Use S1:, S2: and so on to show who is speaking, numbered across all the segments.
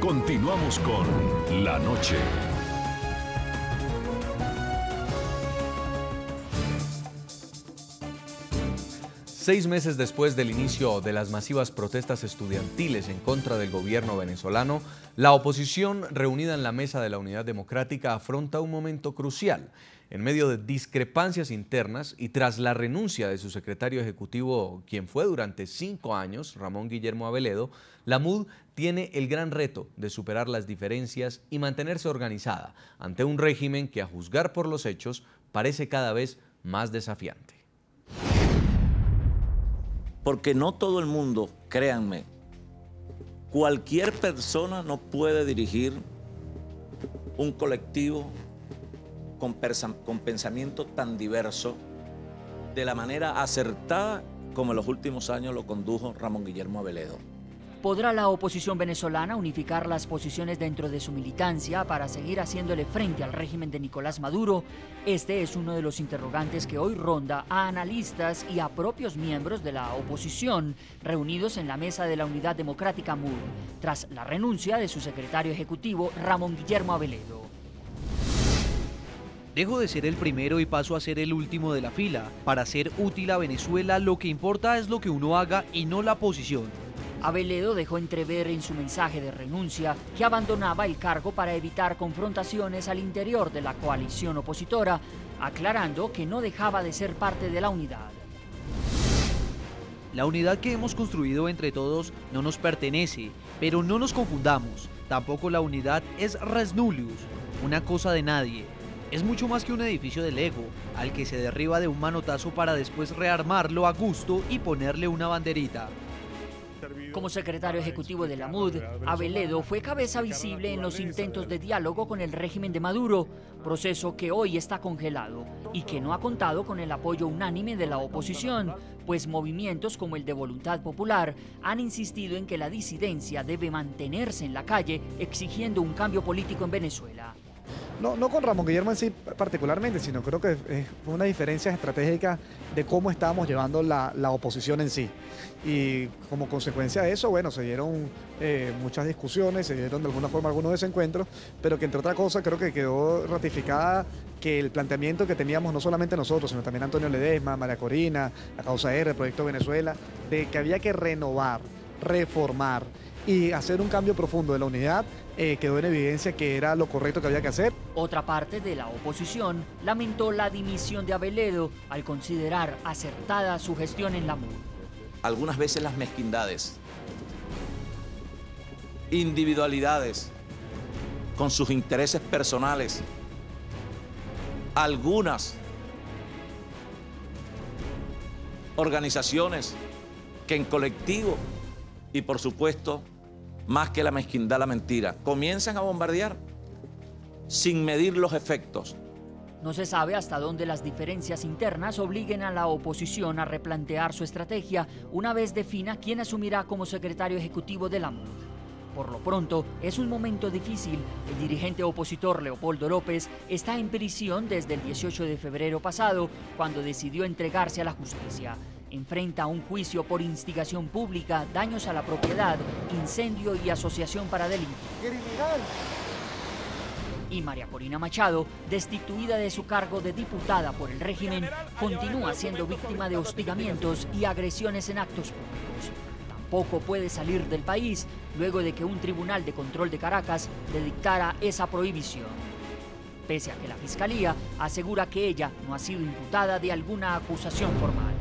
S1: Continuamos con La Noche.
S2: Seis meses después del inicio de las masivas protestas estudiantiles en contra del gobierno venezolano, la oposición reunida en la Mesa de la Unidad Democrática afronta un momento crucial. En medio de discrepancias internas y tras la renuncia de su secretario ejecutivo, quien fue durante 5 años, Ramón Guillermo Aveledo, la MUD tiene el gran reto de superar las diferencias y mantenerse organizada ante un régimen que, a juzgar por los hechos, parece cada vez más desafiante.
S3: Porque no todo el mundo, créanme, cualquier persona no puede dirigir un colectivo con pensamiento tan diverso de la manera acertada como en los últimos años lo condujo Ramón Guillermo Aveledo.
S4: ¿Podrá la oposición venezolana unificar las posiciones dentro de su militancia para seguir haciéndole frente al régimen de Nicolás Maduro? Este es uno de los interrogantes que hoy ronda a analistas y a propios miembros de la oposición reunidos en la Mesa de la Unidad Democrática MUD, tras la renuncia de su secretario ejecutivo Ramón Guillermo Aveledo.
S5: Dejo de ser el primero y paso a ser el último de la fila. Para ser útil a Venezuela, lo que importa es lo que uno haga y no la posición.
S4: Aveledo dejó entrever en su mensaje de renuncia que abandonaba el cargo para evitar confrontaciones al interior de la coalición opositora, aclarando que no dejaba de ser parte de la unidad.
S5: La unidad que hemos construido entre todos no nos pertenece, pero no nos confundamos. Tampoco la unidad es res nullius, una cosa de nadie. Es mucho más que un edificio del ego, al que se derriba de un manotazo para después rearmarlo a gusto y ponerle una banderita.
S4: Como secretario ejecutivo de la MUD, Aveledo fue cabeza visible en los intentos de diálogo con el régimen de Maduro, proceso que hoy está congelado y que no ha contado con el apoyo unánime de la oposición, pues movimientos como el de Voluntad Popular han insistido en que la disidencia debe mantenerse en la calle exigiendo un cambio político en Venezuela.
S6: No con Ramón Guillermo en sí particularmente, sino creo que fue una diferencia estratégica de cómo estábamos llevando la oposición en sí. Y como consecuencia de eso, bueno, se dieron muchas discusiones, se dieron de alguna forma algunos desencuentros, pero que entre otras cosas creo que quedó ratificada que el planteamiento que teníamos no solamente nosotros, sino también Antonio Ledesma, María Corina, la Causa R, el Proyecto Venezuela, de que había que renovar, reformar y hacer un cambio profundo de la unidad, quedó en evidencia que era lo correcto que había que hacer.
S4: Otra parte de la oposición lamentó la dimisión de Aveledo al considerar acertada su gestión en la MUD.
S3: Algunas veces las mezquindades, individualidades con sus intereses personales, algunas organizaciones que en colectivo y por supuesto más que la mezquindad, la mentira, comienzan a bombardear sin medir los efectos.
S4: No se sabe hasta dónde las diferencias internas obliguen a la oposición a replantear su estrategia una vez defina quién asumirá como secretario ejecutivo de la MUD. Por lo pronto, es un momento difícil. El dirigente opositor Leopoldo López está en prisión desde el 18 de febrero pasado, cuando decidió entregarse a la justicia. Enfrenta un juicio por instigación pública, daños a la propiedad, incendio y asociación para delinquir. Y María Corina Machado, destituida de su cargo de diputada por el régimen, continúa siendo víctima de hostigamientos y agresiones en actos públicos. Tampoco puede salir del país luego de que un tribunal de control de Caracas le dictara esa prohibición, pese a que la Fiscalía asegura que ella no ha sido imputada de alguna acusación formal.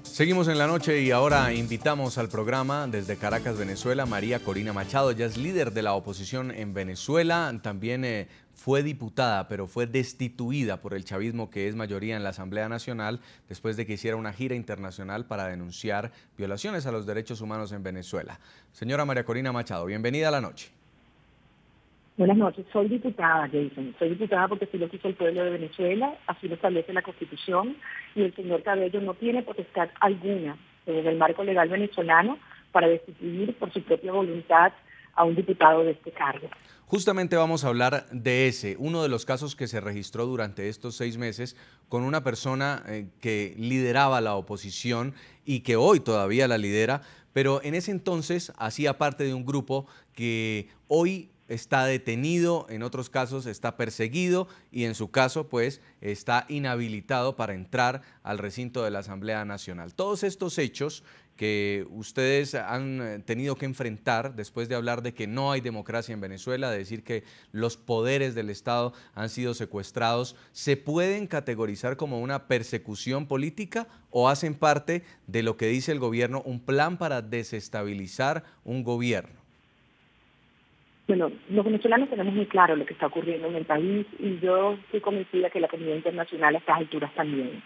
S2: Seguimos en La Noche y ahora invitamos al programa desde Caracas, Venezuela, María Corina Machado. Ella es líder de la oposición en Venezuela, también fue diputada, pero fue destituida por el chavismo, que es mayoría en la Asamblea Nacional, después de que hiciera una gira internacional para denunciar violaciones a los derechos humanos en Venezuela. Señora María Corina Machado, bienvenida a La Noche.
S7: Buenas noches, soy diputada, Jason. Soy diputada porque así lo quiso el pueblo de Venezuela, así lo establece la Constitución, y el señor Cabello no tiene potestad alguna desde el marco legal venezolano para destituir por su propia voluntad a un diputado de este cargo.
S2: Justamente vamos a hablar de ese, uno de los casos que se registró durante estos 6 meses con una persona que lideraba la oposición y que hoy todavía la lidera, pero en ese entonces hacía parte de un grupo que hoy está detenido, en otros casos está perseguido y en su caso pues está inhabilitado para entrar al recinto de la Asamblea Nacional. Todos estos hechos que ustedes han tenido que enfrentar después de hablar de que no hay democracia en Venezuela, de decir que los poderes del Estado han sido secuestrados, ¿se pueden categorizar como una persecución política o hacen parte de lo que dice el gobierno, un plan para desestabilizar un gobierno?
S7: Bueno, los venezolanos tenemos muy claro lo que está ocurriendo en el país y yo estoy convencida que la comunidad internacional a estas alturas también.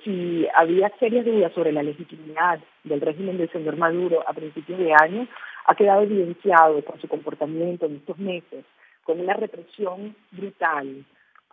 S7: Si había serias dudas sobre la legitimidad del régimen del señor Maduro a principios de año, ha quedado evidenciado con su comportamiento en estos meses, con una represión brutal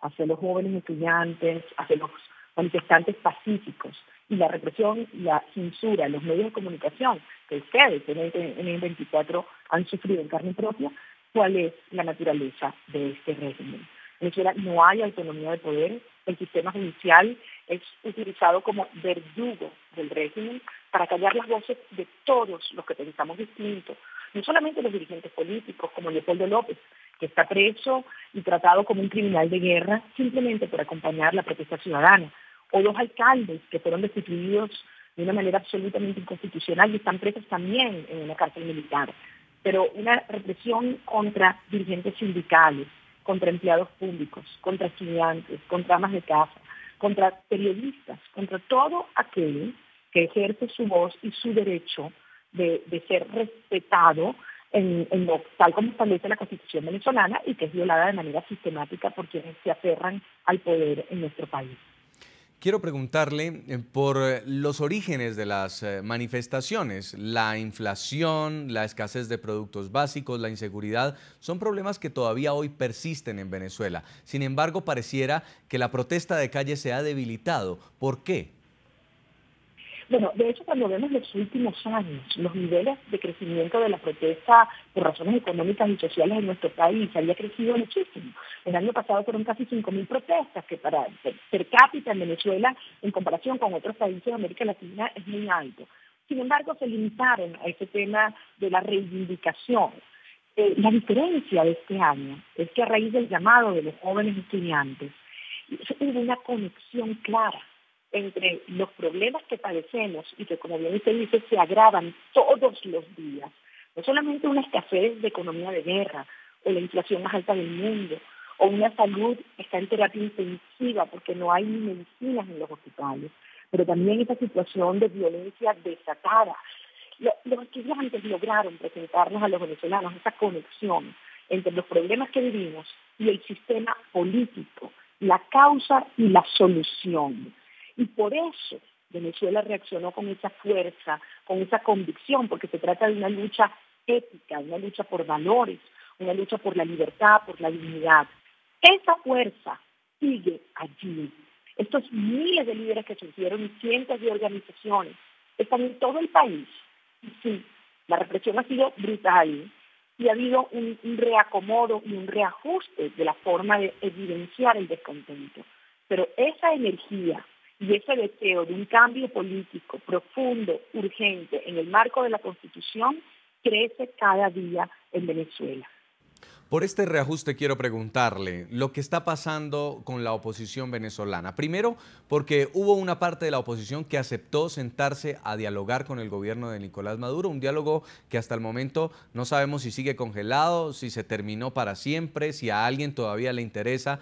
S7: hacia los jóvenes estudiantes, hacia los manifestantes pacíficos, y la represión y la censura en los medios de comunicación que ustedes en el 24 han sufrido en carne propia. ¿Cuál es la naturaleza de este régimen? En Venezuela no hay autonomía de poder, el sistema judicial es utilizado como verdugo del régimen para callar las voces de todos los que pensamos distintos, no solamente los dirigentes políticos como Leopoldo López, que está preso y tratado como un criminal de guerra simplemente por acompañar la protesta ciudadana, o 2 alcaldes que fueron destituidos de una manera absolutamente inconstitucional y están presos también en una cárcel militar, pero una represión contra dirigentes sindicales, contra empleados públicos, contra estudiantes, contra amas de casa, contra periodistas, contra todo aquel que ejerce su voz y su derecho de ser respetado tal como establece la Constitución venezolana y que es violada de manera sistemática por quienes se aferran al poder en nuestro país.
S2: Quiero preguntarle por los orígenes de las manifestaciones. La inflación, la escasez de productos básicos, la inseguridad, son problemas que todavía hoy persisten en Venezuela. Sin embargo, pareciera que la protesta de calle se ha debilitado. ¿Por qué?
S7: Bueno, de hecho, cuando vemos los últimos años, los niveles de crecimiento de la protesta por razones económicas y sociales en nuestro país había crecido muchísimo. El año pasado fueron casi 5.000 protestas, que para per cápita en Venezuela, en comparación con otros países de América Latina, es muy alto. Sin embargo, se limitaron a ese tema de la reivindicación. La diferencia de este año es que a raíz del llamado de los jóvenes estudiantes, hubo una conexión clara entre los problemas que padecemos y que, como bien usted dice, se agravan todos los días. No solamente una escasez de economía de guerra, o la inflación más alta del mundo, o una salud que está en terapia intensiva porque no hay ni medicinas en los hospitales, pero también esta situación de violencia desatada. Los estudiantes lograron presentarnos a los venezolanos esa conexión entre los problemas que vivimos y el sistema político, la causa y la solución. Y por eso Venezuela reaccionó con esa fuerza, con esa convicción, porque se trata de una lucha ética, una lucha por valores, una lucha por la libertad, por la dignidad. Esa fuerza sigue allí. Estos miles de líderes que surgieron y cientos de organizaciones están en todo el país. Y sí, la represión ha sido brutal y ha habido un reacomodo y un reajuste de la forma de evidenciar el descontento. Pero esa energía y ese deseo de un cambio político profundo, urgente, en el marco de la Constitución, crece cada día en Venezuela.
S2: Por este reajuste quiero preguntarle lo que está pasando con la oposición venezolana. Primero, porque hubo una parte de la oposición que aceptó sentarse a dialogar con el gobierno de Nicolás Maduro, un diálogo que hasta el momento no sabemos si sigue congelado, si se terminó para siempre, si a alguien todavía le interesa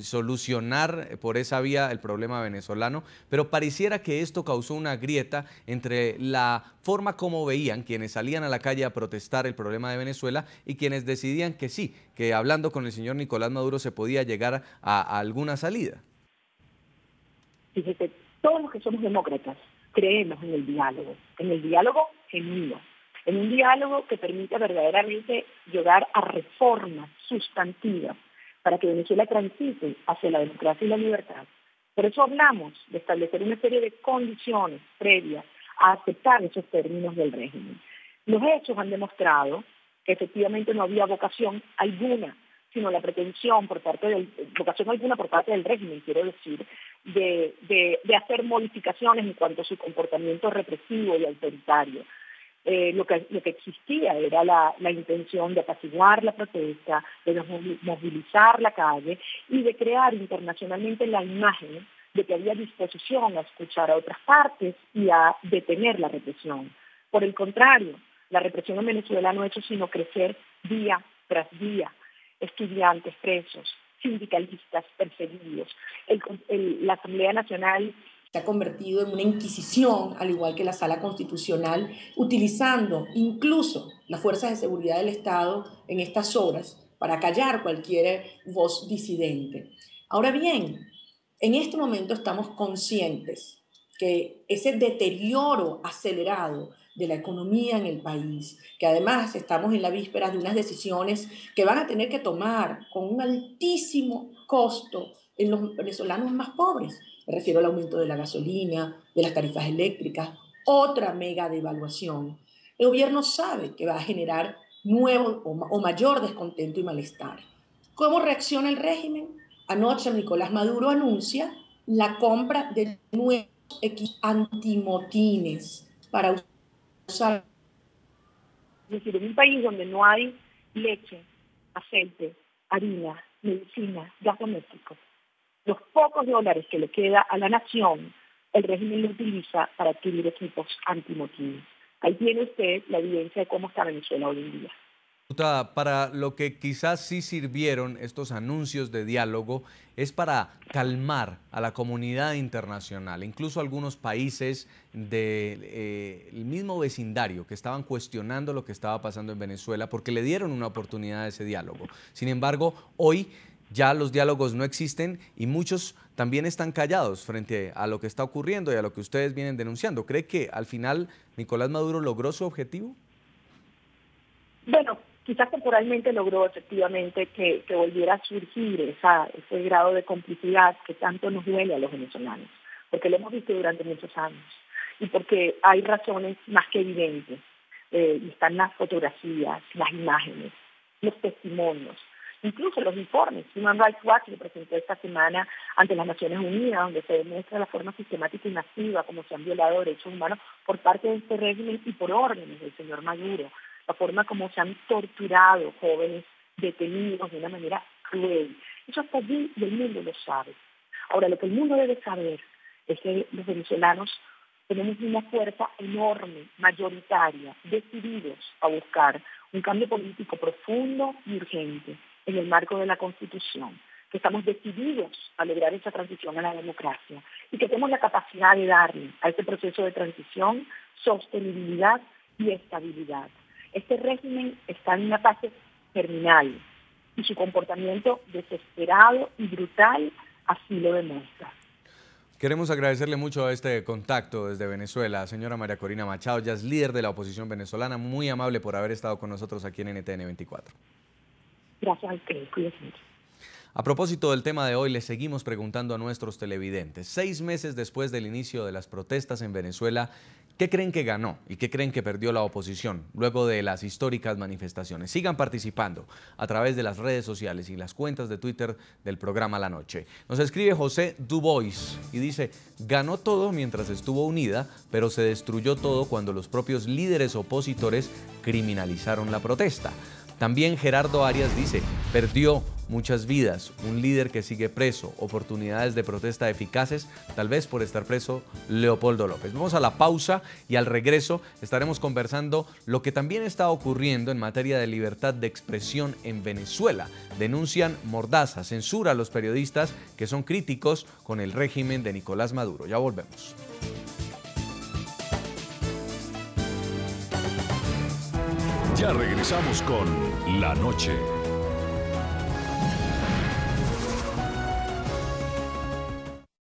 S2: solucionar por esa vía el problema venezolano, pero pareciera que esto causó una grieta entre la forma como veían quienes salían a la calle a protestar el problema de Venezuela y quienes decidían que sí, que hablando con el señor Nicolás Maduro se podía llegar a alguna salida.
S7: Fíjese, todos los que somos demócratas creemos en el diálogo genuino, en un diálogo que permita verdaderamente llegar a reformas sustantivas para que Venezuela transite hacia la democracia y la libertad. Por eso hablamos de establecer una serie de condiciones previas a aceptar esos términos del régimen. Los hechos han demostrado que efectivamente no había vocación alguna, sino la pretensión vocación alguna por parte del régimen, quiero decir, de hacer modificaciones en cuanto a su comportamiento represivo y autoritario. Lo que existía era la intención de apaciguar la protesta, de movilizar la calle y de crear internacionalmente la imagen de que había disposición a escuchar a otras partes y a detener la represión. Por el contrario, la represión en Venezuela no ha hecho sino crecer día tras día. Estudiantes presos, sindicalistas perseguidos. La Asamblea Nacional
S8: se ha convertido en una inquisición, al igual que la Sala Constitucional, utilizando incluso las fuerzas de seguridad del Estado en estas horas para callar cualquier voz disidente. Ahora bien, en este momento estamos conscientes que ese deterioro acelerado de la economía en el país, que además estamos en la víspera de unas decisiones que van a tener que tomar con un altísimo costo en los venezolanos más pobres. Me refiero al aumento de la gasolina, de las tarifas eléctricas, otra mega devaluación. El gobierno sabe que va a generar nuevo o mayor descontento y malestar. ¿Cómo reacciona el régimen? Anoche Nicolás Maduro anuncia la compra de nuevos equipos antimotines para usar.
S7: Es decir, en un país donde no hay leche, aceite, harina, medicina, gas doméstico, los pocos dólares que le queda a la nación, el régimen lo utiliza para adquirir equipos antimotines. Ahí tiene usted la evidencia de cómo está Venezuela hoy en día.
S2: Para lo que quizás sí sirvieron estos anuncios de diálogo es para calmar a la comunidad internacional, incluso algunos países del mismo vecindario que estaban cuestionando lo que estaba pasando en Venezuela porque le dieron una oportunidad a ese diálogo. Sin embargo, hoy ya los diálogos no existen y muchos también están callados frente a lo que está ocurriendo y a lo que ustedes vienen denunciando. ¿Cree que al final Nicolás Maduro logró su objetivo?
S7: Bueno, quizás temporalmente logró efectivamente que volviera a surgir ese grado de complicidad que tanto nos duele a los venezolanos, porque lo hemos visto durante muchos años y porque hay razones más que evidentes. Y están las fotografías, las imágenes, los testimonios, incluso los informes. Human Rights Watch lo presentó esta semana ante las Naciones Unidas, donde se demuestra la forma sistemática y masiva como se han violado derechos humanos por parte de este régimen y por órdenes del señor Maduro, la forma como se han torturado jóvenes detenidos de una manera cruel. Eso está allí y el mundo lo sabe. Ahora, lo que el mundo debe saber es que los venezolanos tenemos una fuerza enorme, mayoritaria, decididos a buscar un cambio político profundo y urgente en el marco de la Constitución, que estamos decididos a lograr esa transición a la democracia y que tenemos la capacidad de darle a este proceso de transición sostenibilidad y estabilidad. Este régimen está en una fase terminal y su comportamiento desesperado y brutal así lo demuestra.
S2: Queremos agradecerle mucho a este contacto desde Venezuela. Señora María Corina Machado, ya es líder de la oposición venezolana, muy amable por haber estado con nosotros aquí en NTN 24.
S7: Gracias a usted, cuídese mucho.
S2: A propósito del tema de hoy, le seguimos preguntando a nuestros televidentes. 6 meses después del inicio de las protestas en Venezuela, ¿qué creen que ganó y qué creen que perdió la oposición luego de las históricas manifestaciones? Sigan participando a través de las redes sociales y las cuentas de Twitter del programa La Noche. Nos escribe José Dubois y dice: ganó todo mientras estuvo unida, pero se destruyó todo cuando los propios líderes opositores criminalizaron la protesta. También Gerardo Arias dice: perdió muchas vidas, un líder que sigue preso, oportunidades de protesta eficaces, tal vez por estar preso Leopoldo López. Vamos a la pausa y al regreso estaremos conversando lo que también está ocurriendo en materia de libertad de expresión en Venezuela. Denuncian mordaza, censura a los periodistas que son críticos con el régimen de Nicolás Maduro. Ya volvemos.
S1: Ya regresamos con La Noche.